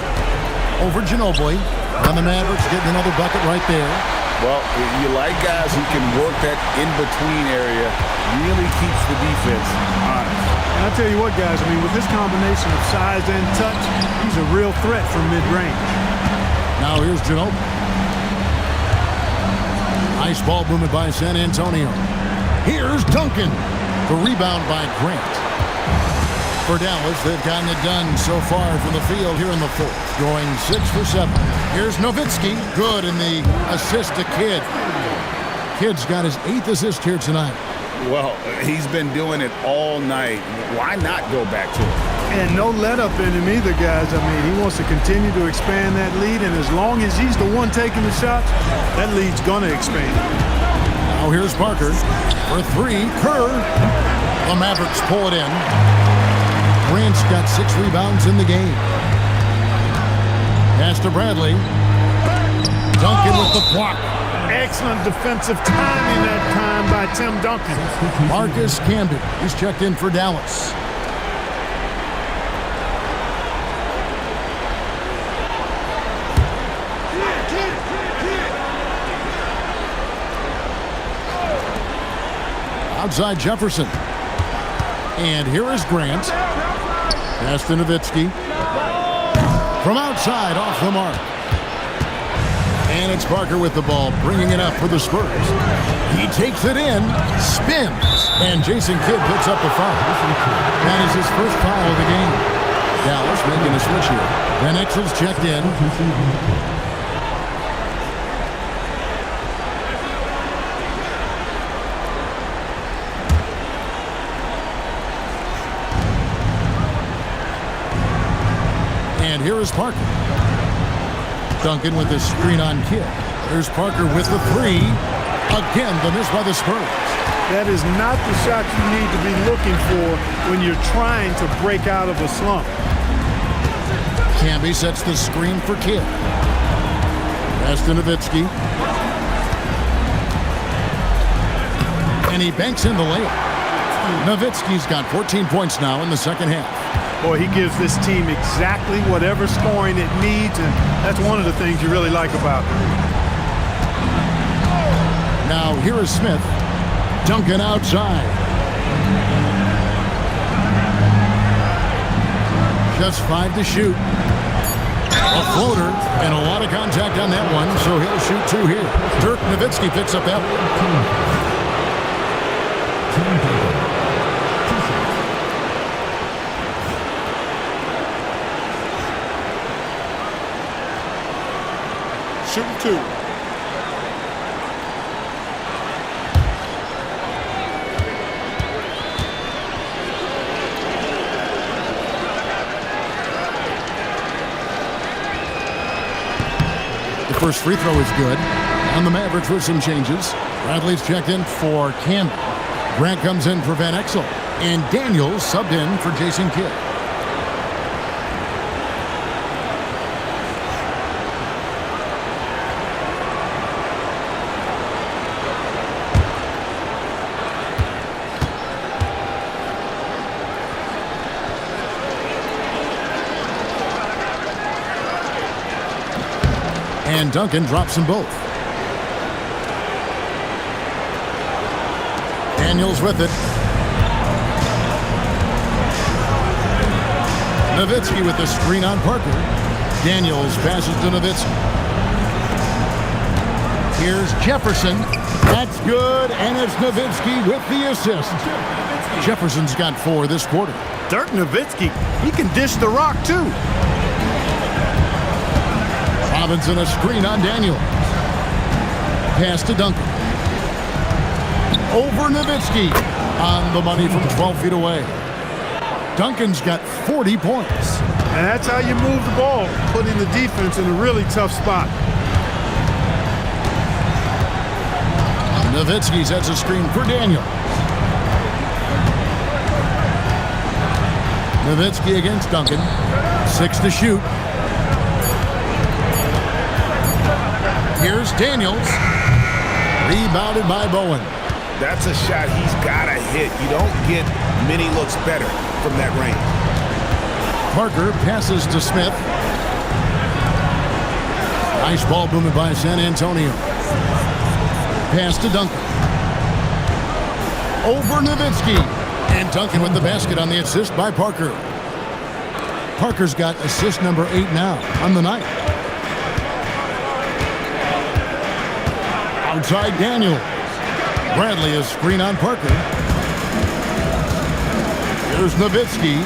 Over Ginobili. And the Mavericks getting another bucket right there. Well, you like guys who can work that in-between area, really keeps the defense honest. And I'll tell you what, guys, I mean, with this combination of size and touch, he's a real threat from mid-range. Now here's Ginobili. Nice ball movement by San Antonio. Here's Duncan. The rebound by Grant. For Dallas, they've gotten it done so far from the field here in the fourth. Going 6 for 7. Here's Nowitzki. Good in the assist to Kidd. Kidd's got his 8th assist here tonight. Well, he's been doing it all night. Why not go back to it? And no let up in him either, guys. I mean, he wants to continue to expand that lead, and as long as he's the one taking the shots, that lead's going to expand. Now here's Parker for 3. Kerr. The Mavericks pull it in. Grant's got 6 rebounds in the game. Pass to Bradley. Duncan with the block. Excellent defensive timing that time by Tim Duncan. Marcus Camby. He's checked in for Dallas. Outside Jefferson. And here is Grant. Pass to Nowitzki. From outside, off the mark. And it's Parker with the ball, bringing it up for the Spurs. He takes it in, spins, and Jason Kidd picks up the foul. That is his first foul of the game. Dallas making a switch here. Van Exel's checked in. And here is Parker. Duncan with the screen on Kidd. There's Parker with the 3. Again, the miss by the Spurs. That is not the shot you need to be looking for when you're trying to break out of a slump. Camby sets the screen for Kidd. Pass to Nowitzki. And he banks in the layup. Nowitzki's got 14 points now in the second half. Boy, he gives this team exactly whatever scoring it needs, and that's one of the things you really like about him. Now here is Smith. Duncan outside. Just 5 to shoot. A floater and a lot of contact on that one, so he'll shoot 2 here. Dirk Nowitzki picks up that one. Shooting 2. The first free throw is good. On the Mavericks with some changes. Bradley's checked in for Camby. Grant comes in for Van Exel. And Daniels subbed in for Jason Kidd. And Duncan drops them both. Daniels with it. Nowitzki with the screen on Parker. Daniels passes to Nowitzki. Here's Jefferson. That's good, and it's Nowitzki with the assist. Jefferson's got 4 this quarter. Dirk Nowitzki, he can dish the rock too. Robinson a screen on Daniel. Pass to Duncan. Over Nowitzki. On the money from 12 feet away. Duncan's got 40 points. And that's how you move the ball, putting the defense in a really tough spot. Nowitzki sets a screen for Daniel. Nowitzki against Duncan. 6 to shoot. Here's Daniels. Rebounded by Bowen. That's a shot he's got to hit. You don't get many looks better from that range. Parker passes to Smith. Nice ball movement by San Antonio. Pass to Duncan. Over Nowitzki. And Duncan with the basket on the assist by Parker. Parker's got assist number 8 now on the night. Outside Daniel. Bradley is screen on Parker. Here's Nowitzki.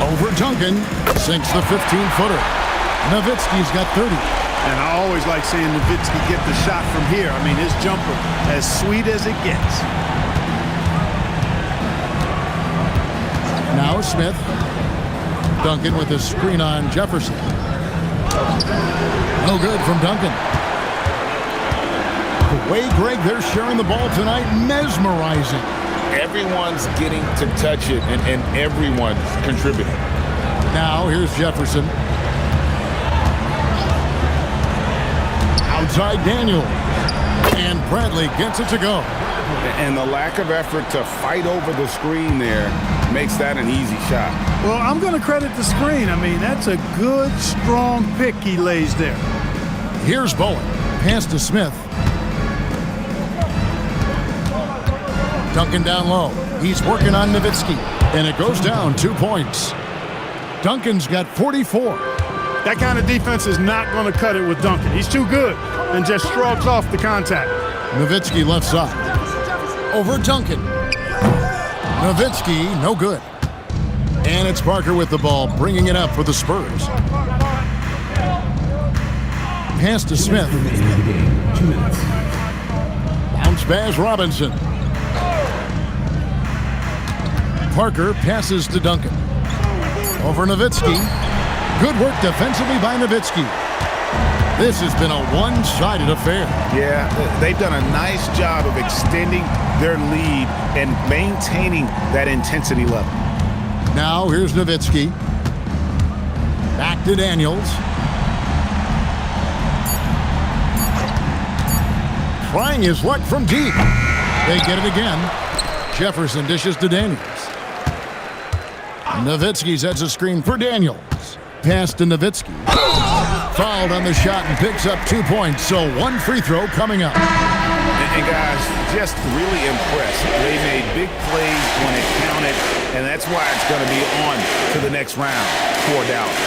Over Duncan. Sinks the 15-footer. Nowitzki's got 30. And I always like seeing Nowitzki get the shot from here. I mean, his jumper, as sweet as it gets. Now Smith. Duncan with a screen on Jefferson. No good from Duncan. The way, Greg, they're sharing the ball tonight, mesmerizing. Everyone's getting to touch it, and everyone's contributing. Now here's Jefferson. Outside Daniel. And Bradley gets it to go. And the lack of effort to fight over the screen there makes that an easy shot. Well, I'm going to credit the screen. I mean, that's a good, strong pick he lays there. Here's Bowen. Pass to Smith. Duncan down low. He's working on Nowitzki. And it goes down 2 points. Duncan's got 44. That kind of defense is not going to cut it with Duncan. He's too good and just shrugs off the contact. Nowitzki left side. Over Duncan. Nowitzki, no good. And it's Parker with the ball, bringing it up for the Spurs. Pass to Smith. Bounce pass Robinson. Parker passes to Duncan. Over Nowitzki. Good work defensively by Nowitzki. This has been a one-sided affair. Yeah, they've done a nice job of extending their lead and maintaining that intensity level. Now here's Nowitzki. Back to Daniels. Trying his luck from deep. They get it again. Jefferson dishes to Daniels. Nowitzki sets a screen for Daniels. Pass to Nowitzki. Fouled on the shot and picks up 2 points, so one free throw coming up. And guys, just really impressed. They made big plays when it counted, and that's why it's going to be on to the next round for Dallas.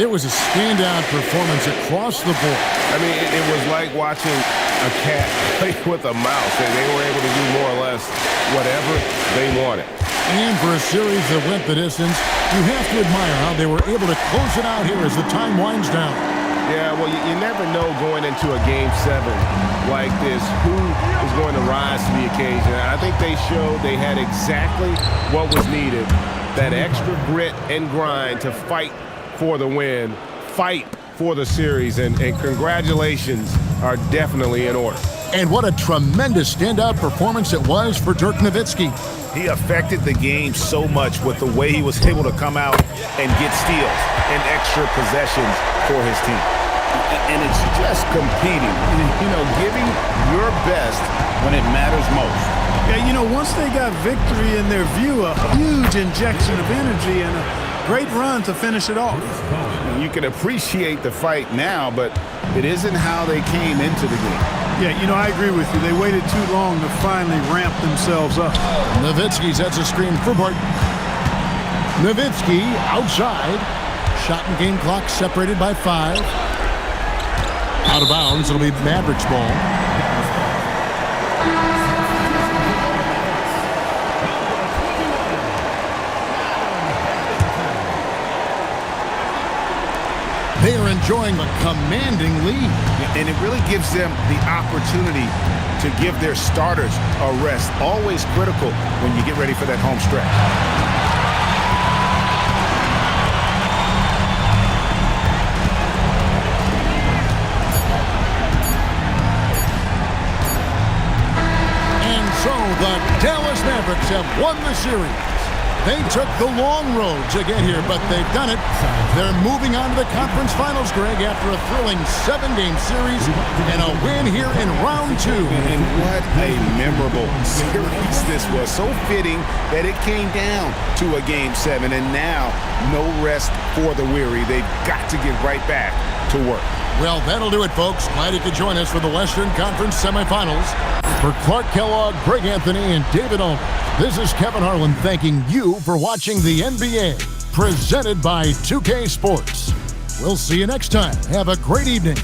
It was a standout performance across the board. I mean, it was like watching a cat play with a mouse. They were able to do more or less whatever they wanted. And for a series that went the distance, you have to admire how they were able to close it out here as the time winds down. Yeah, well, you never know going into a Game 7 like this who is going to rise to the occasion. I think they showed they had exactly what was needed, that extra grit and grind to fight for the win, fight for the series, and congratulations are definitely in order. And what a tremendous standout performance it was for Dirk Nowitzki. He affected the game so much with the way he was able to come out and get steals and extra possessions for his team. And it's just competing, giving your best when it matters most. Yeah, once they got victory in their view, a huge injection of energy and a great run to finish it off. You can appreciate the fight now, but it isn't how they came into the game. Yeah, I agree with you. They waited too long to finally ramp themselves up. Nowitzki sets a screen for Bart. Nowitzki outside. Shot and game clock separated by 5. Out of bounds. It'll be Mavericks ball. They are enjoying a commanding lead. And it really gives them the opportunity to give their starters a rest. Always critical when you get ready for that home stretch. And so the Dallas Mavericks have won the series. They took the long road to get here, but they've done it. They're moving on to the conference finals, Greg, after a thrilling 7-game series and a win here in round 2. And what a memorable series this was. So fitting that it came down to a Game 7, and now no rest for the weary. They've got to get right back to work. Well, that'll do it, folks. Glad you could join us for the Western Conference semifinals. For Clark Kellogg, Greg Anthony, and David Ulmer, this is Kevin Harlan thanking you for watching the NBA, presented by 2K Sports. We'll see you next time. Have a great evening.